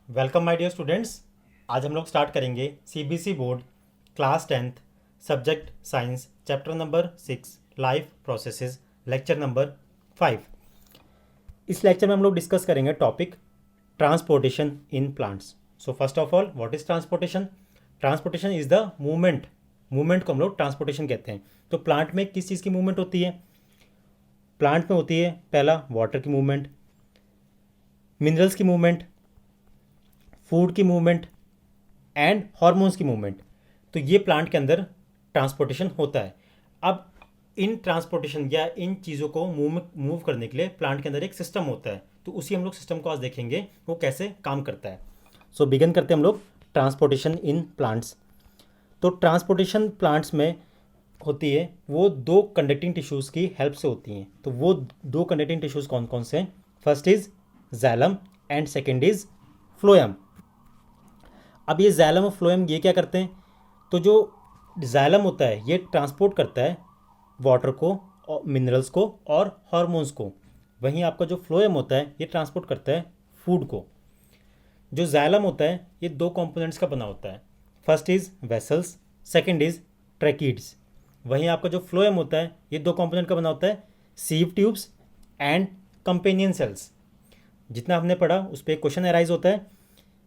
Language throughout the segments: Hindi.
Welcome my dear students. आज हम लोग स्टार्ट करेंगे CBSE board class 10th subject science chapter number 6 life processes lecture number 5। इस लेक्चर में हम लोग डिस्कस करेंगे topic transportation in plants. So first of all, what is transportation? Transportation is the movement को हम लोग ट्रांसपोर्टेशन कहते हैं। तो प्लांट में किस चीज़ की मूवमेंट होती है? प्लांट में होती है पहला वाटर की मूवमेंट, मिनरल्स की मूवमेंट, फूड की मूवमेंट एंड हॉर्मोन्स की मूवमेंट। तो ये प्लांट के अंदर ट्रांसपोर्टेशन होता है। अब इन ट्रांसपोर्टेशन या इन चीज़ों को मूव करने के लिए प्लांट के अंदर एक सिस्टम होता है। तो उसी हम लोग सिस्टम को आज देखेंगे वो कैसे काम करता है। सो बिगिन करते हैं हम लोग ट्रांसपोर्टेशन इन प्लांट्स। तो ट्रांसपोर्टेशन प्लांट्स में होती है वो दो कंडक्टिंग टिश्यूज़ की हेल्प से होती हैं। तो वो दो कंडक्टिंग टिश्यूज़ कौन कौन से हैं? First is जैलम and second is phloem. अब ये जैलम और फ्लोएम ये क्या करते हैं? तो जो जैलम होता है ये ट्रांसपोर्ट करता है वाटर को और मिनरल्स को और हार्मोन्स को। वहीं आपका जो फ्लोएम होता है ये ट्रांसपोर्ट करता है फूड को। जो जैलम होता है ये दो कंपोनेंट्स का बना होता है। First is vessels, second is tracheids. वहीं आपका जो फ्लोएम होता है ये दो कंपोनेंट का बना होता है, sieve tubes and companion cells. जितना हमने पढ़ा उस पर एक क्वेश्चन अराइज होता है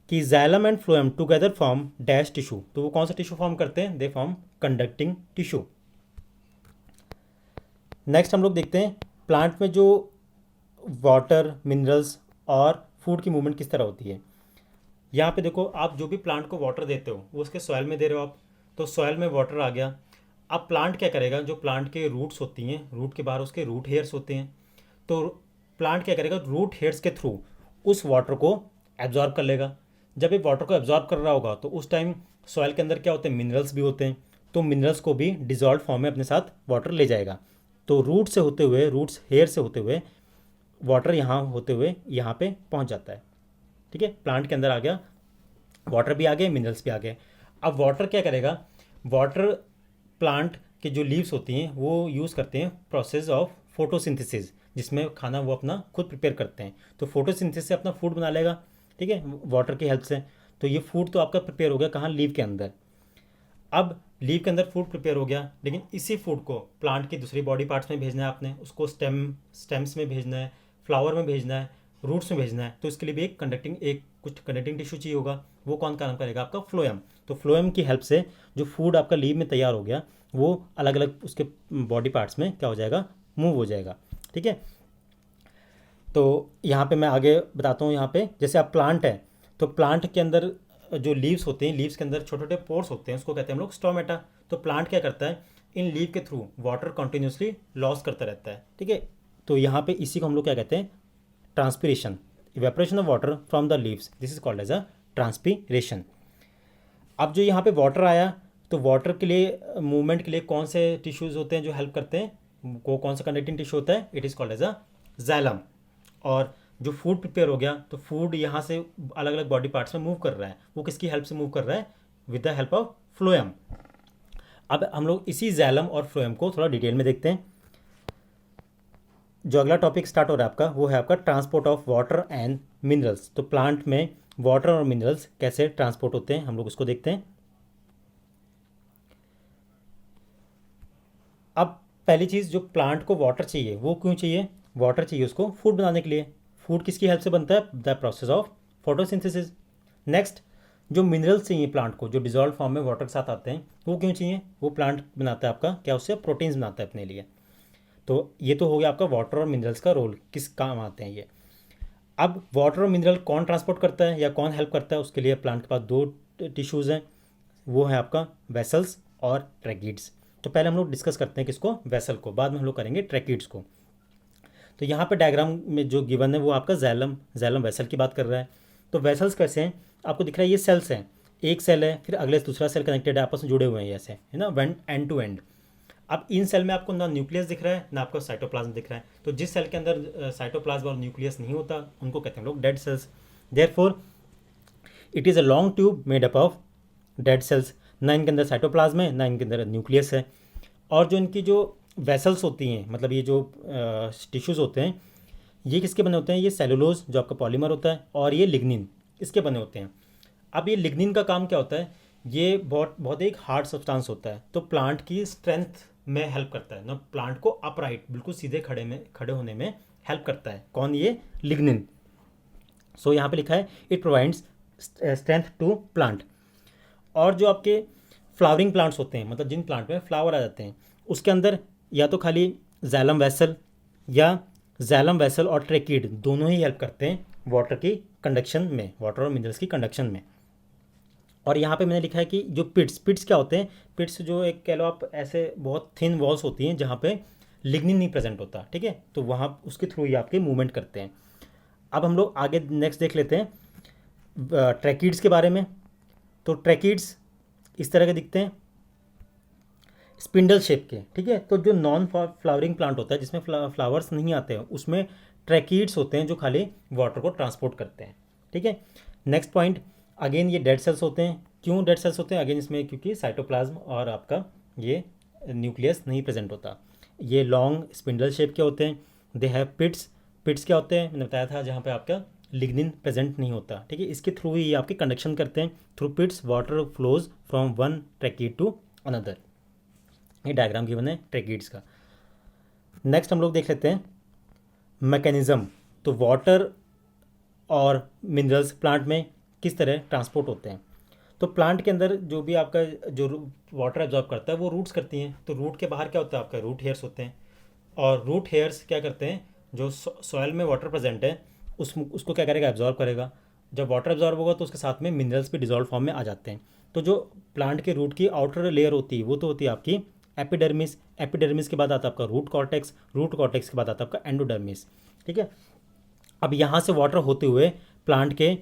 कि xylem and phloem together form dash tissue. तो वो कौन सा टिश्यू फॉर्म करते हैं? They form conducting tissue. Next हम लोग देखते हैं प्लांट में जो वाटर, मिनरल्स और फूड की मूवमेंट किस तरह होती है। यहाँ पे देखो, आप जो भी प्लांट को वाटर देते हो वो उसके सॉइल में दे रहे हो आप, तो सॉइल में वाटर आ गया। अब प्लांट क्या करेगा? जो प्लांट के रूट्स होती हैं, रूट के बाहर उसके रूट हेयर्स होते हैं, तो प्लांट क्या करेगा? रूट हेयर्स के थ्रू उस वाटर को एब्जॉर्ब कर लेगा। जब ये वाटर को एब्जॉर्ब कर रहा होगा तो उस टाइम सॉइल के अंदर क्या होते हैं? मिनरल्स भी होते हैं। तो मिनरल्स को भी डिजॉल्व फॉर्म में अपने साथ वाटर ले जाएगा। तो रूट से होते हुए, रूट्स हेयर से होते हुए वाटर यहाँ होते हुए यहाँ पे पहुँच जाता है। ठीक है, प्लांट के अंदर आ गया, वाटर भी आ गए, मिनरल्स भी आ गए। अब वाटर क्या करेगा? वाटर प्लांट के जो लीव्स होती हैं वो यूज़ करते हैं प्रोसेस ऑफ फोटोसिंथेसिस, जिसमें खाना वो अपना खुद प्रिपेयर करते हैं। तो फोटोसिंथेसिस से अपना फूड बना लेगा, ठीक है, वाटर की हेल्प से। तो ये फूड तो आपका प्रिपेयर हो गया कहाँ? लीव के अंदर। अब लीव के अंदर फूड प्रिपेयर हो गया, लेकिन इसी फूड को प्लांट की दूसरी बॉडी पार्ट्स में भेजना है आपने, उसको स्टेम्स में भेजना है, फ्लावर में भेजना है, रूट्स में भेजना है। तो इसके लिए भी कुछ कंडक्टिंग टिश्यू चाहिए होगा। वो कौन काम करेगा? आपका फ्लोएम। तो फ्लोएम की हेल्प से जो फूड आपका लीव में तैयार हो गया वो अलग अलग उसके बॉडी पार्ट्स में क्या हो जाएगा? मूव हो जाएगा। ठीक है, तो यहाँ पे मैं आगे बताता हूँ। यहाँ पे जैसे आप प्लांट है, तो प्लांट के अंदर जो लीव्स होते हैं, लीव्स के अंदर छोटे छोटे पोर्स होते हैं, उसको कहते हैं हम लोग स्टोमेटा। तो प्लांट क्या करता है? इन लीव के थ्रू वाटर कंटिन्यूसली लॉस करता रहता है। ठीक है, तो यहाँ पे इसी को हम लोग क्या कहते हैं? Transpiration, evaporation of water from the leaves, this is called as a transpiration. अब जो यहाँ पे वाटर आया, तो वाटर के लिए मूवमेंट के लिए कौन से टिश्यूज़ होते हैं जो हेल्प करते हैं? वो कौन सा कंडक्टिंग टिश्यू होता है? It is called as a xylem. और जो फूड प्रिपेयर हो गया, तो फूड यहाँ से अलग अलग बॉडी पार्ट्स में मूव कर रहा है। वो किसकी हेल्प से मूव कर रहा है? With the help of phloem. अब हम लोग इसी जाइलम और फ्लोएम को थोड़ा डिटेल में देखते हैं। जो अगला टॉपिक स्टार्ट हो रहा है आपका, वो है आपका transport of water and minerals. तो प्लांट में वाटर और मिनरल्स कैसे ट्रांसपोर्ट होते हैं, हम लोग उसको देखते हैं। अब पहली चीज़, जो प्लांट को वाटर चाहिए, वो क्यों चाहिए? वाटर चाहिए उसको फूड बनाने के लिए। फूड किसकी हेल्प से बनता है? The process of photosynthesis. Next, जो मिनरल्स चाहिए प्लांट को, जो डिजॉल्व फॉर्म में वाटर के साथ आते हैं, वो क्यों चाहिए? वो प्लांट बनाता है आपका क्या? उससे प्रोटीन्स बनाता है अपने लिए। तो ये तो हो गया आपका वाटर और मिनरल्स का रोल, किस काम आते हैं ये। अब वाटर और मिनरल कौन ट्रांसपोर्ट करता है या कौन हेल्प करता है? उसके लिए प्लांट के पास दो टिश्यूज़ हैं, वो है आपका वेसल्स और ट्रैकिड्स। तो पहले हम लोग डिस्कस करते हैं किसको? वेसल को, बाद में हम लोग करेंगे ट्रैकिड्स को। तो यहाँ पे डायग्राम में जो गिवन है वो आपका जैलम वेसल की बात कर रहा है। तो वेसल्स कैसे हैं? आपको दिख रहा है ये सेल्स हैं, एक सेल है, फिर अगले दूसरा सेल कनेक्टेड है, आपस में जुड़े हुए हैं ऐसे, है ना, वन एंड टू एंड। अब इन सेल में आपको ना न्यूक्लियस दिख रहा है ना आपको साइटोप्लाज्म दिख रहा है। तो जिस सेल के अंदर साइटोप्लाज्म और न्यूक्लियस नहीं होता उनको कहते हैं लोग dead cells. Therefore it is a long tube made up of dead cells. ना इनके अंदर साइटोप्लाज्म है ना इनके अंदर न्यूक्लियस है। और जो इनकी जो वेसल्स होती हैं, मतलब ये जो टिश्यूज़ होते हैं, ये किसके बने होते हैं? ये सेलुलोज जो आपका पॉलीमर होता है, और ये लिग्निन इसके बने होते हैं। अब ये लिग्निन का काम क्या होता है, ये बहुत बहुत एक हार्ड सब्सटेंस होता है, तो प्लांट की स्ट्रेंथ में हेल्प करता है ना, प्लांट को अपराइट बिल्कुल सीधे खड़े होने में हेल्प करता है। कौन, ये लिग्निन। सो यहाँ पे लिखा है it provides strength to plant. और जो आपके फ्लावरिंग प्लांट्स होते हैं, मतलब जिन प्लांट में फ्लावर आ जाते हैं, उसके अंदर या तो खाली जैलम वेसल या जैलम वेसल और ट्रेकिड दोनों ही हेल्प करते हैं वाटर की कंडक्शन में, वाटर और मिनरल्स की कंडक्शन में। और यहाँ पे मैंने लिखा है कि जो पिट्स क्या होते हैं, पिट्स जो एक कह लो आप ऐसे बहुत थिन वॉल्स होती हैं जहाँ पे लिग्निन नहीं प्रेजेंट होता, ठीक है, तो वहाँ उसके थ्रू ही आपके मूवमेंट करते हैं। अब हम लोग आगे नेक्स्ट देख लेते हैं ट्रैकिड्स के बारे में। तो ट्रैकिड्स इस तरह के दिखते हैं, स्पिंडल शेप के, ठीक है। तो जो नॉन फ्लावरिंग प्लांट होता है जिसमें फ्लावर्स नहीं आते हैं, उसमें ट्रैकिड्स होते हैं जो खाली वाटर को ट्रांसपोर्ट करते हैं, ठीक है। नेक्स्ट पॉइंट, अगेन ये डेड सेल्स होते हैं। क्यों डेड सेल्स होते हैं, अगेन इसमें क्योंकि साइटोप्लाज्म और आपका ये न्यूक्लियस नहीं प्रेजेंट होता। ये लॉन्ग स्पिंडल शेप के होते हैं। They have पिट्स। पिट्स क्या होते हैं, मैंने बताया था, जहाँ पे आपका लिग्निन प्रेजेंट नहीं होता, ठीक है। इसके थ्रू ही आपके कंडक्शन करते हैं। Through pits water flows from one tracheid to another. ये डायग्राम गिवन है ट्रैकिड्स का। नेक्स्ट हम लोग देख लेते हैं मैकेनिज्म। तो वाटर और मिनरल्स प्लांट में किस तरह ट्रांसपोर्ट होते हैं। तो प्लांट के अंदर जो भी आपका जो वाटर एब्जॉर्ब करता है वो रूट्स करती हैं। तो रूट के बाहर क्या होता है, आपका रूट हेयर्स होते हैं। और रूट हेयर्स क्या करते हैं, जो सॉइल में वाटर प्रेजेंट है उसको क्या करेगा, एब्जॉर्ब करेगा। जब वाटर एब्जॉर्ब होगा तो उसके साथ में मिनरल्स भी डिजॉल्व फॉर्म में आ जाते हैं। तो जो प्लांट के रूट की आउटर लेयर होती है वो तो होती है आपकी एपिडर्मिस। एपिडर्मिस के बाद आता है आपका रूट कॉर्टेक्स। रूट कॉर्टेक्स के बाद आता है आपका एंडोडर्मिस, ठीक है। अब यहाँ से वाटर होते हुए प्लांट के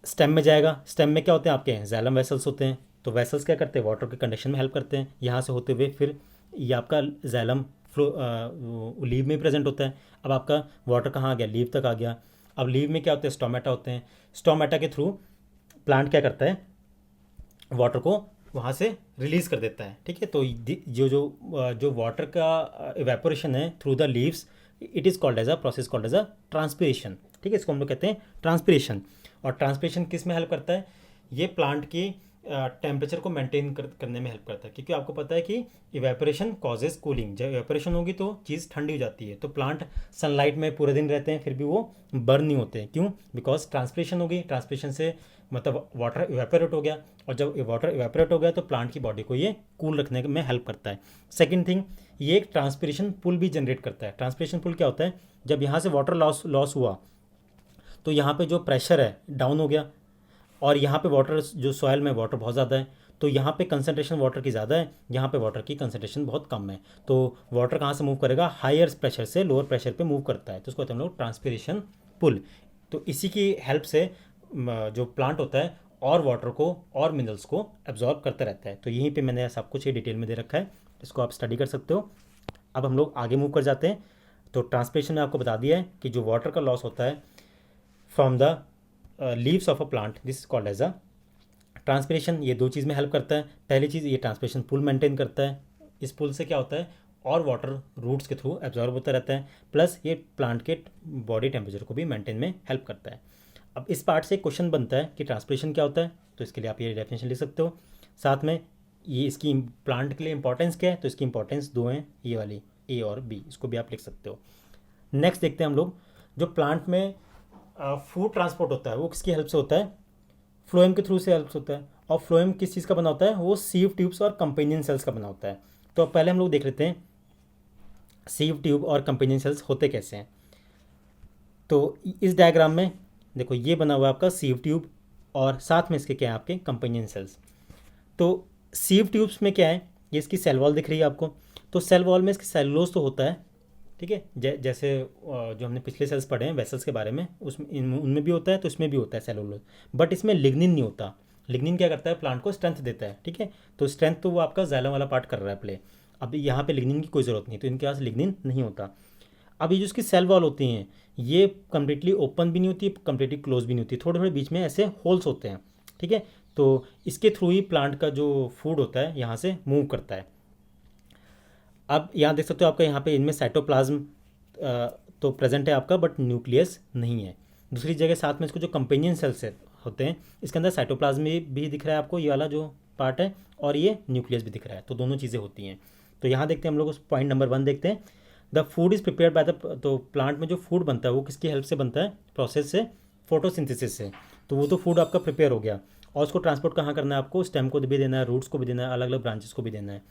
स्टेम में जाएगा। स्टेम में क्या होते हैं आपके, जैलम वेसल्स होते हैं। तो वेसल्स क्या करते हैं, वाटर के कंडक्शन में हेल्प करते हैं। यहाँ से होते हुए फिर ये आपका जैलम फ्लो लीव में प्रेजेंट होता है। अब आपका वाटर कहाँ आ गया, लीव तक आ गया। अब लीव में क्या होते हैं, स्टोमेटा होते हैं। स्टोमेटा के थ्रू प्लांट क्या करता है, वाटर को वहाँ से रिलीज कर देता है, ठीक है। तो जो जो जो वाटर का इवेपोरेशन है through the leaves, it is called as a process called as a transpiration, ठीक है। इसको हम लोग कहते हैं ट्रांसपिरेशन। और ट्रांसपिरेशन किस में हेल्प करता है, ये प्लांट की टेम्परेचर को मेंटेन करने में हेल्प करता है। क्योंकि आपको पता है कि इवेपोरेशन कॉजेज कूलिंग। जब इवेपोरेशन होगी तो चीज़ ठंडी हो जाती है। तो प्लांट सनलाइट में पूरे दिन रहते हैं फिर भी वो बर्न नहीं होते। क्यों, बिकॉज ट्रांसपिरेशन होगी। ट्रांसपिरेशन से मतलब वाटर इवेपोरेट हो गया, और जब वाटर इवेपोरेट हो गया तो प्लांट की बॉडी को ये कूल रखने में हेल्प करता है। सेकेंड थिंग, ये एक ट्रांसपिरेशन पुल भी जनरेट करता है। ट्रांसपिरेशन पुल क्या होता है, जब यहाँ से वाटर लॉस हुआ तो यहाँ पे जो प्रेशर है डाउन हो गया, और यहाँ पे वाटर जो सॉइल में वाटर बहुत ज़्यादा है, तो यहाँ पे कंसंट्रेशन वाटर की ज़्यादा है, यहाँ पे वाटर की कंसंट्रेशन बहुत कम है। तो वाटर कहाँ से मूव करेगा, हायर प्रेशर से लोअर प्रेशर पे मूव करता है। तो उसको कहते हैं हम लोग ट्रांसपिरेशन पुल। तो इसी की हेल्प से जो प्लांट होता है और वाटर को और मिनरल्स को एब्जॉर्ब करता रहता है। तो यहीं पे मैंने सब कुछ ये डिटेल में दे रखा है, इसको आप स्टडी कर सकते हो। अब हम लोग आगे मूव कर जाते हैं। तो ट्रांसपिरेशन में आपको बता दिया है कि जो वाटर का लॉस होता है from the leaves of a plant, this is called as a transpiration. ये दो चीज़ में हेल्प करता है। पहली चीज़, ये ट्रांसपिरेशन पुल मेंटेन करता है। इस पुल से क्या होता है, और वाटर रूट्स के थ्रू एब्जॉर्ब होता रहता है, प्लस ये प्लांट के बॉडी टेम्परेचर को भी मेंटेन में हेल्प करता है। अब इस पार्ट से क्वेश्चन बनता है कि ट्रांसपिरेशन क्या होता है, तो इसके लिए आप ये डेफिनेशन लिख सकते हो। साथ में ये इसकी प्लांट के लिए इंपॉर्टेंस क्या है, तो इसकी इंपॉर्टेंस दो हैं, ये वाली ए और बी, इसको भी आप लिख सकते हो। नेक्स्ट देखते हैं हम लोग, जो प्लांट में फूड ट्रांसपोर्ट होता है वो किसकी हेल्प से होता है, फ्लोएम के थ्रू से हेल्प होता है। और फ्लोएम किस चीज़ का बना होता है, वो सीव ट्यूब्स और कंपेनियन सेल्स का बना होता है। तो पहले हम लोग देख लेते हैं सीव ट्यूब और कंपेनियन सेल्स होते कैसे हैं। तो इस डायग्राम में देखो, ये बना हुआ है आपका सीव ट्यूब, और साथ में इसके क्या है, आपके कंपेनियन सेल्स। तो सीव ट्यूब्स में क्या है, ये इसकी सेल वॉल दिख रही है आपको। तो सेल वॉल में इसकी सेलुलोज तो होता है, ठीक है। जैसे जो हमने पिछले सेल्स पढ़े हैं वेसल्स के बारे में, उसमें उनमें भी होता है, तो इसमें भी होता है सेलुलोज। बट इसमें लिग्निन नहीं होता। लिग्निन क्या करता है, प्लांट को स्ट्रेंथ देता है, ठीक है। तो स्ट्रेंथ तो वो आपका जैलम वाला पार्ट कर रहा है प्ले। अब यहाँ पे लिग्निन की कोई ज़रूरत नहीं, तो इनके पास लिग्निन नहीं होता। अब ये जो इसकी सेल वॉल होती हैं, ये कम्प्लीटली ओपन भी नहीं होती, कम्प्लीटली क्लोज भी नहीं होती, थोड़े थोड़े बीच में ऐसे होल्स होते हैं, ठीक है। तो इसके थ्रू ही प्लांट का जो फूड होता है यहाँ से मूव करता है। अब यहाँ देख सकते हो आपका, यहाँ पे इनमें साइटोप्लाज्म तो प्रेजेंट है आपका, बट न्यूक्लियस नहीं है। दूसरी जगह साथ में इसको जो कंपेनियन सेल्स है, होते हैं। इसके अंदर साइटोप्लाज्म भी दिख रहा है आपको, ये वाला जो पार्ट है, और ये न्यूक्लियस भी दिख रहा है, तो दोनों चीज़ें होती हैं। तो यहाँ देखते हैं हम लोग उस पॉइंट नंबर 1 देखते हैं। The food is prepared by the, तो प्लांट में जो फूड बनता है वो किसकी हेल्प से बनता है? प्रोसेस से, फोटोसिंथेसिस से। तो वो तो फूड आपका प्रिपेयर हो गया, और उसको ट्रांसपोर्ट कहाँ करना है आपको? स्टेम को भी देना है, रूट्स को भी देना है, अलग अलग ब्रांचेस को भी देना है।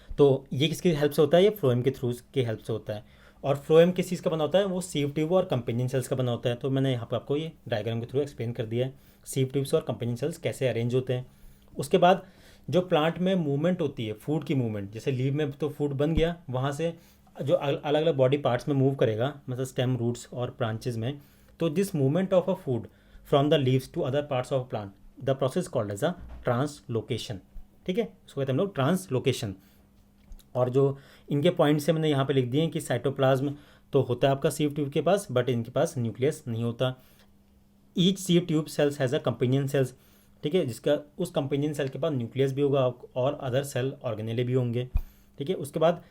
तो ये किसकी हेल्प से होता है? ये फ्लोएम के थ्रू की हेल्प से होता है। और फ्लोएम किस चीज़ का बना होता है? वो सीव ट्यूब और कंपेनियन सेल्स का बना होता है। तो मैंने यहाँ पर आपको ये डायग्राम के थ्रू एक्सप्लेन कर दिया है सीव ट्यूब्स और कंपेनियन सेल्स कैसे अरेंज होते हैं। उसके बाद जो प्लांट में मूवमेंट होती है, फूड की मूवमेंट, जैसे लीव में तो फूड बन गया, वहाँ से जो अलग अलग बॉडी पार्ट्स में मूव करेगा, मतलब स्टेम, रूट्स और ब्रांचेज में, तो this movement of a food from the leaves to other parts of plant, the process called as a translocation. ठीक है, उसको कहते हैं हम लोग ट्रांसलोकेशन। और जो इनके पॉइंट्स है मैंने यहाँ पे लिख दिए हैं कि साइटोप्लाज्म तो होता है आपका सीव ट्यूब के पास, बट इनके पास न्यूक्लियस नहीं होता। Each sieve tube cells has a companion cells, ठीक है, जिसका उस कंपेनियन सेल के पास न्यूक्लियस भी होगा और अदर सेल ऑर्गेनेले भी होंगे। ठीक है, उसके बाद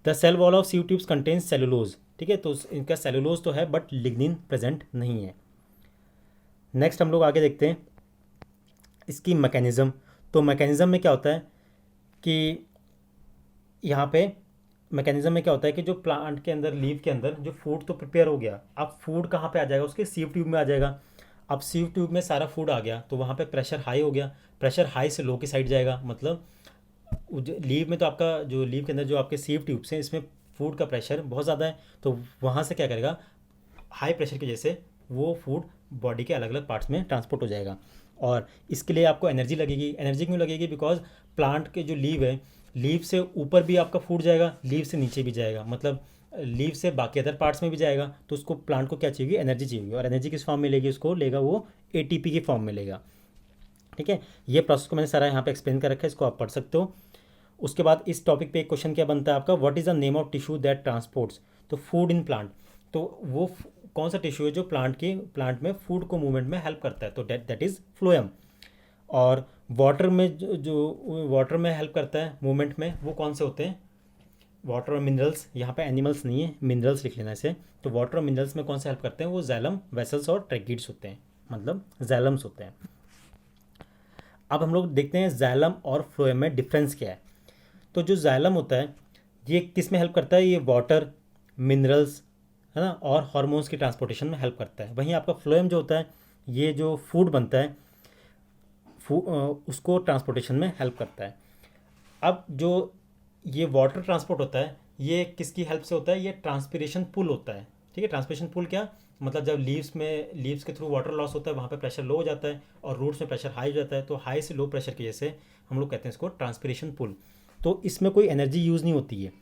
the cell wall of sieve tubes contains cellulose. ठीक है, तो इनका सेलुलोज तो है बट लिग्निन प्रेजेंट नहीं है। नेक्स्ट हम लोग आगे देखते हैं इसकी मैकेनिज्म। तो मैकेनिज्म में क्या होता है कि यहाँ पे मैकेनिज्म में क्या होता है कि जो प्लांट के अंदर, लीव के अंदर जो फूड तो प्रिपेयर हो गया, अब फूड कहाँ पे आ जाएगा? उसके सीव ट्यूब में आ जाएगा। अब सीव ट्यूब में सारा फूड आ गया तो वहाँ पे प्रेशर हाई हो गया, प्रेशर हाई से लो की साइड जाएगा। मतलब लीव में तो आपका जो लीव के अंदर जो आपके सीव ट्यूब्स हैं, इसमें फूड का प्रेशर बहुत ज़्यादा है, तो वहाँ से क्या करेगा? हाई प्रेशर की वजह से वो फूड बॉडी के अलग अलग पार्ट्स में ट्रांसपोर्ट हो जाएगा। और इसके लिए आपको एनर्जी लगेगी। एनर्जी क्यों लगेगी? बिकॉज प्लांट के जो लीव है, लीव से ऊपर भी आपका फूड जाएगा, लीव से नीचे भी जाएगा, मतलब लीव से बाकी अदर पार्ट्स में भी जाएगा। तो उसको प्लांट को क्या चाहिए? एनर्जी चाहिए। और एनर्जी किस फॉर्म में लेगी? उसको लेगा वो एटीपी की फॉर्म में लेगा। ठीक है, ये प्रोसेस को मैंने सारा यहाँ पे एक्सप्लेन कर रखा है, इसको आप पढ़ सकते हो। उसके बाद इस टॉपिक पे एक क्वेश्चन क्या बनता है आपका? What is the name of tissue that transports तो फूड इन प्लांट। तो वो कौन सा टिश्यू है जो प्लांट में फूड को मूवमेंट में हेल्प करता है? तो दैट इज़ फ्लोएम। और वाटर में जो वाटर में हेल्प करता है मूवमेंट में, वो कौन से होते हैं? वाटर और मिनरल्स। यहाँ पे एनिमल्स नहीं है, मिनरल्स लिख लेना इसे। तो वाटर और मिनरल्स में कौन से हेल्प करते हैं? वो जाइलम, वेसल्स और ट्रैकिड्स होते हैं, मतलब जाइलम्स होते हैं। अब हम लोग देखते हैं जाइलम और फ्लोएम में डिफरेंस क्या है। तो जो जाइलम होता है ये किस में हेल्प करता है? ये वाटर, मिनरल्स, है ना, और हार्मोन्स की ट्रांसपोर्टेशन में हेल्प करता है। वहीं आपका फ्लोएम जो होता है, ये जो फूड बनता है उसको ट्रांसपोर्टेशन में हेल्प करता है। अब जो ये वाटर ट्रांसपोर्ट होता है, ये किसकी हेल्प से होता है? ये ट्रांसपिरेशन पुल होता है। ठीक है, ट्रांसपिरेशन पुल क्या मतलब? जब लीव्स के थ्रू वाटर लॉस होता है, वहाँ पे प्रेशर लो हो जाता है, और रूट्स में प्रेशर हाई हो जाता है, तो हाई से लो प्रेशर की वजह से हम लोग कहते हैं इसको ट्रांसपिरेशन पुल। तो इसमें कोई एनर्जी यूज़ नहीं होती है।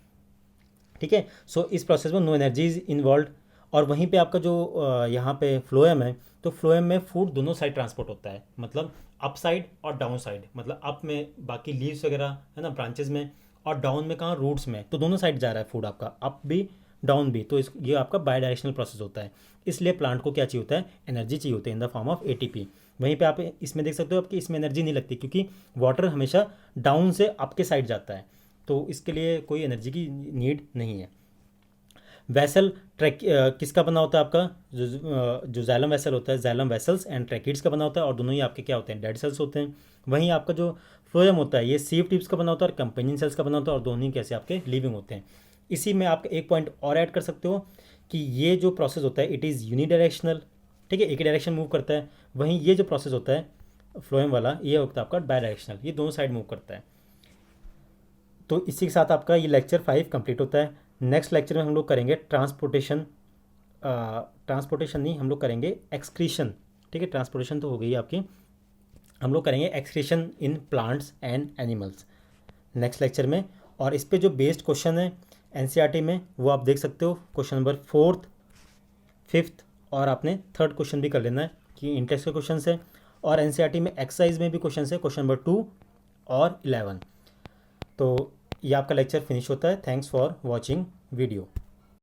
ठीक है, सो इस प्रोसेस में नो एनर्जी इज इन्वॉल्व। और वहीं पे आपका जो यहाँ पे फ्लोएम है, तो फ्लोएम में फूड दोनों साइड ट्रांसपोर्ट होता है, मतलब अप साइड और डाउन साइड। मतलब अप में बाकी लीव्स वगैरह है ना, ब्रांचेज में, और डाउन में कहाँ? रूट्स में। तो दोनों साइड जा रहा है फूड आपका, अप भी डाउन भी। तो ये आपका बाई डायरेक्शनल प्रोसेस होता है। इसलिए प्लांट को क्या चाहिए होता है? एनर्जी चाहिए होती है in the form of ATP. वहीं पे आप इसमें देख सकते हो आपकी इसमें एनर्जी नहीं लगती, क्योंकि वाटर हमेशा डाउन से अप के साइड जाता है, तो इसके लिए कोई एनर्जी की नीड नहीं है। वैसल ट्रैक किसका बना होता है आपका? जो जाइलम वैसल होता है, जाइलम वेसल्स एंड ट्रैकिड्स का बना होता है, और दोनों ही आपके क्या होते हैं? डेड सेल्स होते हैं। वहीं आपका जो फ्लोएम होता है, ये सीव ट्यूब्स का बना होता है और कंपेनियन सेल्स का बना होता है, और दोनों ही कैसे आपके लिविंग होते हैं। इसी में आप एक पॉइंट और ऐड कर सकते हो कि ये जो प्रोसेस होता है इट इज़ यूनिडायरेक्शनल। ठीक है, एक ही डायरेक्शन मूव करता है। वहीं ये जो प्रोसेस होता है फ्लोएम वाला, ये होता है आपका बाई डायरेक्शनल, ये दोनों साइड मूव करता है। तो इसी के साथ आपका ये लेक्चर 5 कंप्लीट होता है। नेक्स्ट लेक्चर में हम लोग करेंगे ट्रांसपोर्टेशन नहीं, हम लोग करेंगे एक्सक्रीशन। ठीक है, ट्रांसपोर्टेशन तो हो गई आपकी, हम लोग करेंगे excretion in plants and animals next lecture में। और इस पे जो बेस्ड क्वेश्चन है एनसीईआरटी में, वो आप देख सकते हो, क्वेश्चन नंबर 4th, 5th और आपने 3rd क्वेश्चन भी कर लेना है कि इंटरेस्ट के क्वेश्चन है। और एनसीईआरटी में एक्सरसाइज में भी क्वेश्चन है, क्वेश्चन नंबर 2 और 11। तो ये आपका लेक्चर फिनिश होता है। Thanks for watching video.